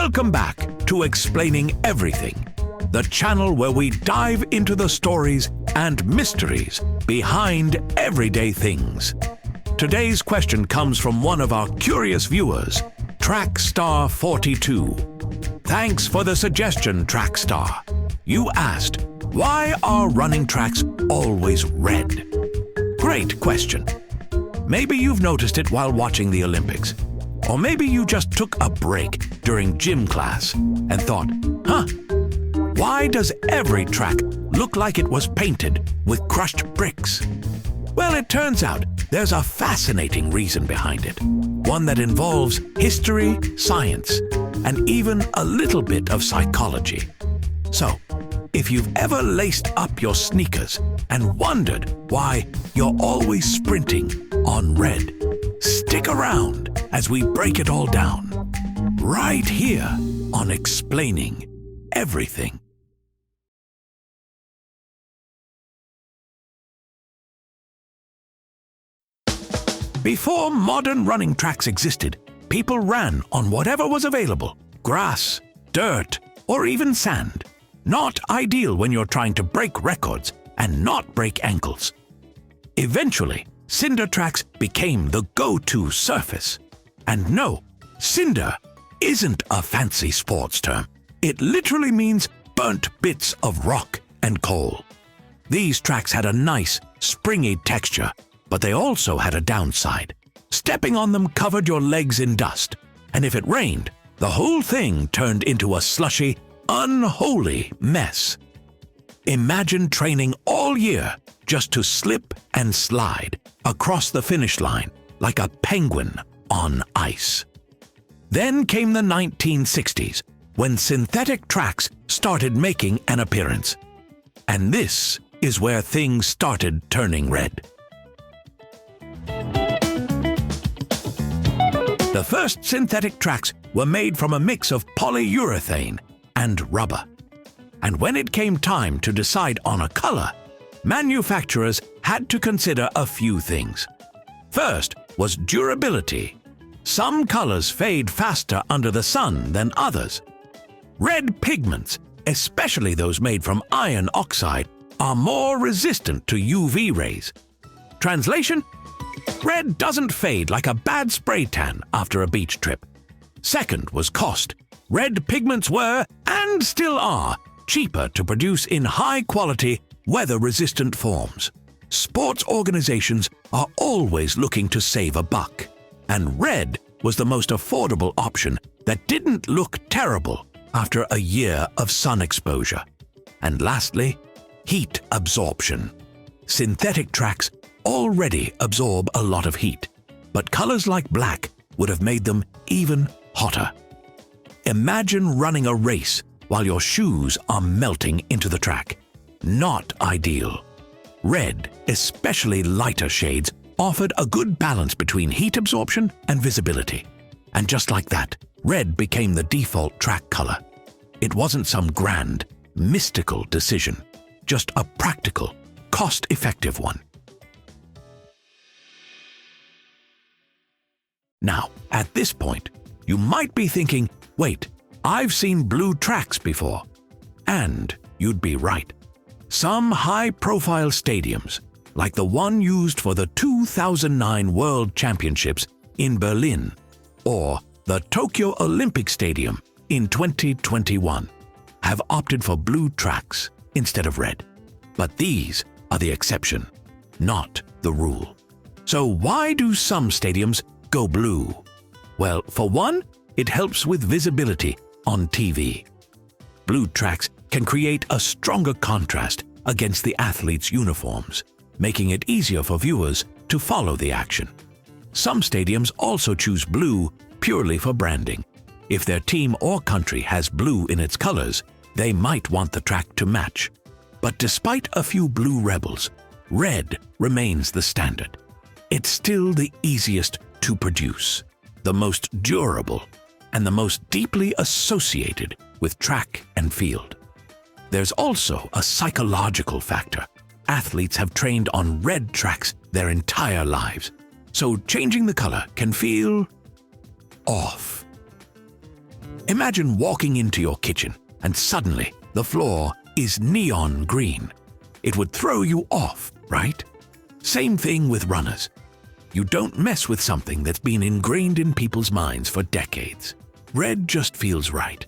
Welcome back to Explaining Everything, the channel where we dive into the stories and mysteries behind everyday things. Today's question comes from one of our curious viewers, Trackstar42. Thanks for the suggestion, Trackstar. You asked, why are running tracks always red? Great question. Maybe you've noticed it while watching the Olympics. Or maybe you just took a break during gym class and thought, why does every track look like it was painted with crushed bricks? Well, it turns out there's a fascinating reason behind it. One that involves history, science, and even a little bit of psychology. So, if you've ever laced up your sneakers and wondered why you're always sprinting on red, stick around as we break it all down, right here on Explaining Everything. Before modern running tracks existed, people ran on whatever was available: grass, dirt, or even sand. Not ideal when you're trying to break records and not break ankles. Eventually, cinder tracks became the go-to surface. And no, cinder isn't a fancy sports term. It literally means burnt bits of rock and coal. These tracks had a nice, springy texture, but they also had a downside. Stepping on them covered your legs in dust, and if it rained, the whole thing turned into a slushy, unholy mess. Imagine training all year just to slip and slide across the finish line like a penguin on ice. Then came the 1960s, when synthetic tracks started making an appearance. And this is where things started turning red. The first synthetic tracks were made from a mix of polyurethane and rubber. And when it came time to decide on a color, manufacturers had to consider a few things. First was durability. Some colors fade faster under the sun than others. Red pigments, especially those made from iron oxide, are more resistant to UV rays. Translation? Red doesn't fade like a bad spray tan after a beach trip. Second was cost. Red pigments were, and still are, cheaper to produce in high-quality, weather-resistant forms. Sports organizations are always looking to save a buck, and red was the most affordable option that didn't look terrible after a year of sun exposure. And lastly, heat absorption. Synthetic tracks already absorb a lot of heat, but colors like black would have made them even hotter. Imagine running a race while your shoes are melting into the track. Not ideal. Red, especially lighter shades, offered a good balance between heat absorption and visibility. And just like that, red became the default track color. It wasn't some grand, mystical decision, just a practical, cost-effective one. Now, at this point, you might be thinking, wait, I've seen blue tracks before. And you'd be right. Some high-profile stadiums, like the one used for the 2009 World Championships in Berlin, or the Tokyo Olympic Stadium in 2021, have opted for blue tracks instead of red. But these are the exception, not the rule. So why do some stadiums go blue? Well, for one, it helps with visibility on TV. Blue tracks can create a stronger contrast against the athletes' uniforms, making it easier for viewers to follow the action. Some stadiums also choose blue purely for branding. If their team or country has blue in its colors, they might want the track to match. But despite a few blue rebels, red remains the standard. It's still the easiest to produce, the most durable, and the most deeply associated with track and field. There's also a psychological factor. Athletes have trained on red tracks their entire lives, so changing the color can feel off. Imagine walking into your kitchen and suddenly the floor is neon green. It would throw you off, right? Same thing with runners. You don't mess with something that's been ingrained in people's minds for decades. Red just feels right.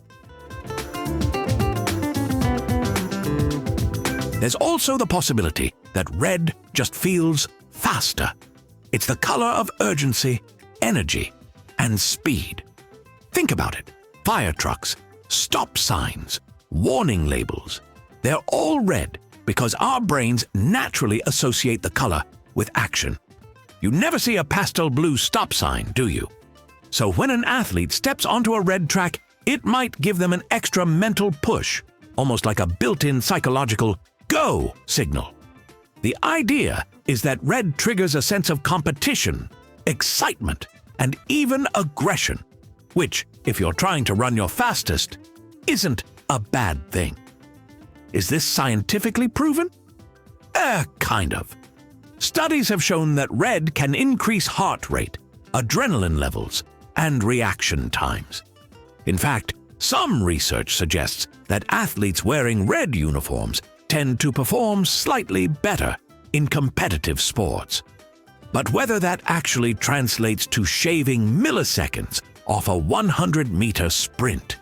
There's also the possibility that red just feels faster. It's the color of urgency, energy, and speed. Think about it. Fire trucks, stop signs, warning labels. They're all red because our brains naturally associate the color with action. You never see a pastel blue stop sign, do you? So when an athlete steps onto a red track, it might give them an extra mental push, almost like a built-in psychological go signal. The idea is that red triggers a sense of competition, excitement, and even aggression, which, if you're trying to run your fastest, isn't a bad thing. Is this scientifically proven? Kind of. Studies have shown that red can increase heart rate, adrenaline levels, and reaction times. In fact, some research suggests that athletes wearing red uniforms tend to perform slightly better in competitive sports. But whether that actually translates to shaving milliseconds off a 100-meter sprint,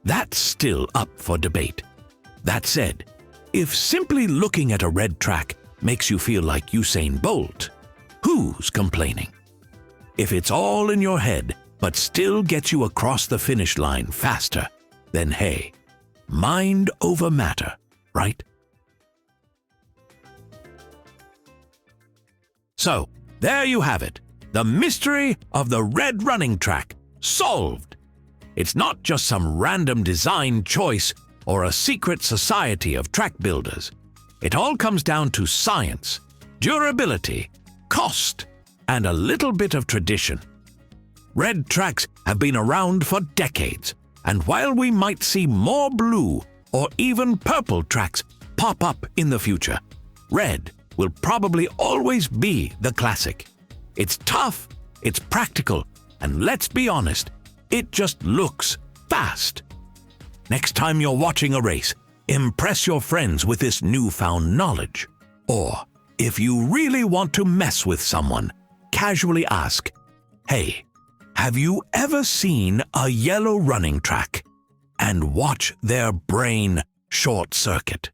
that's still up for debate. That said, if simply looking at a red track makes you feel like Usain Bolt, who's complaining? If it's all in your head but still gets you across the finish line faster, then hey, mind over matter, right? So, there you have it. The mystery of the red running track solved. It's not just some random design choice or a secret society of track builders. It all comes down to science, durability, cost, and a little bit of tradition. Red tracks have been around for decades, and while we might see more blue or even purple tracks pop up in the future, red will probably always be the classic. It's tough, it's practical, and let's be honest, it just looks fast. Next time you're watching a race, impress your friends with this newfound knowledge. Or, if you really want to mess with someone, casually ask, "Hey, have you ever seen a yellow running track?" and watch their brain short-circuit.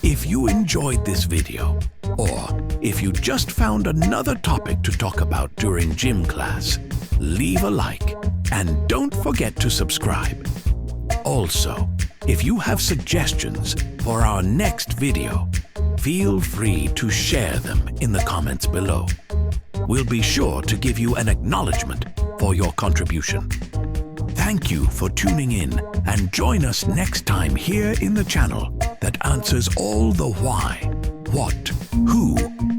If you enjoyed this video, or if you just found another topic to talk about during gym class, leave a like and don't forget to subscribe. Also, if you have suggestions for our next video, feel free to share them in the comments below. We'll be sure to give you an acknowledgement for your contribution. Thank you for tuning in, and join us next time here in the channel that answers all the why, what, who,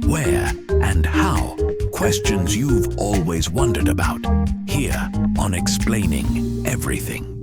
where, and how questions you've always wondered about, here on Explaining Everything.